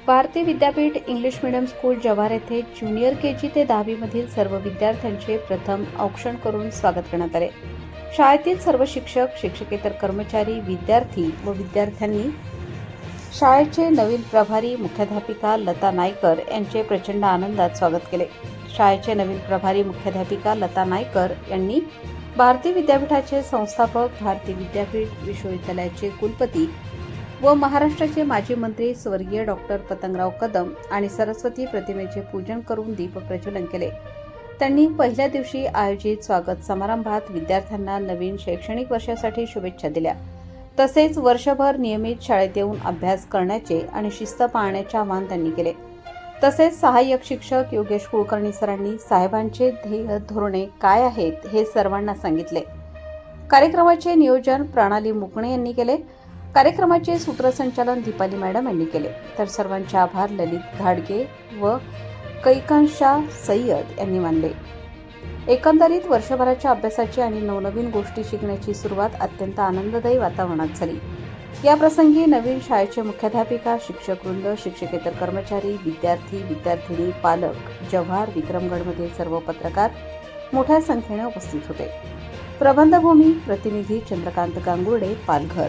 Bharati Vidyapeeth English medium school Jawhar येथे junior KG ते 10वी मधील सर्व विद्यार्थ्यांचे प्रथम औक्षण करून स्वागत करण्यात आले। शाळेतील सर्व शिक्षक, शिक्षकेतर कर्मचारी, विद्यार्थी व विद्यार्थ्यांनी शाळेचे नवीन प्रभारी मुख्याध्यापिका लता नायकर यांचे प्रचंड आनंदात स्वागत केले। शाळेचे नवीन प्रभारी मुख्याध्यापिका लता नायकर यांनी भारती विद्यापीठाचे संस्थापक, भारती विद्यापीठ विश्वविद्यालयाचे कुलपती व महाराष्ट्राचे माजी मंत्री स्वर्गीय डॉक्टर पतंगराव कदम आणि सरस्वती प्रतिमेचे पूजन करून दीप प्रज्वलन केले। त्यांनी पहिल्या दिवशी आयोजित स्वागत समारंभात विद्यार्थ्यांना नवीन शैक्षणिक वर्षासाठी शुभेच्छा दिल्या। तसेच वर्षभर नियमित शाळेत येऊन अभ्यास करण्याचे आणि शिस्त पाळण्याचे आवाहन त्यांनी केले। तसेच सहाय्यक शिक्षक योगेश कुलकर्णी सरांनी साहेबांचे ध्येय धोरणे काय आहेत हे सर्वांना सांगितले। कार्यक्रमाचे नियोजन प्रणाली मुकणे यांनी केले। कार्यक्रमाचे सूत्रसंचालन दीपाली मॅडम यांनी केले, तर सर्वांचे आभार ललित घाडगे व कैकांशा सय्यद यांनी मानले। एकंदरीत वर्षभराच्या अभ्यासाची आणि नवनवीन गोष्टी शिकण्याची सुरुवात अत्यंत आनंददायी वातावरणात झाली। या प्रसंगी नवीन शाळेचे मुख्याध्यापिका, शिक्षकवृंद, शिक्षकेतर कर्मचारी, विद्यार्थी, विद्यार्थिनी, पालक, जव्हार, विक्रमगडमधील सर्व पत्रकार मोठ्या संख्येने उपस्थित होते। प्रबंधभूमी प्रतिनिधी चंद्रकांत गांगुर्डे, पालघर।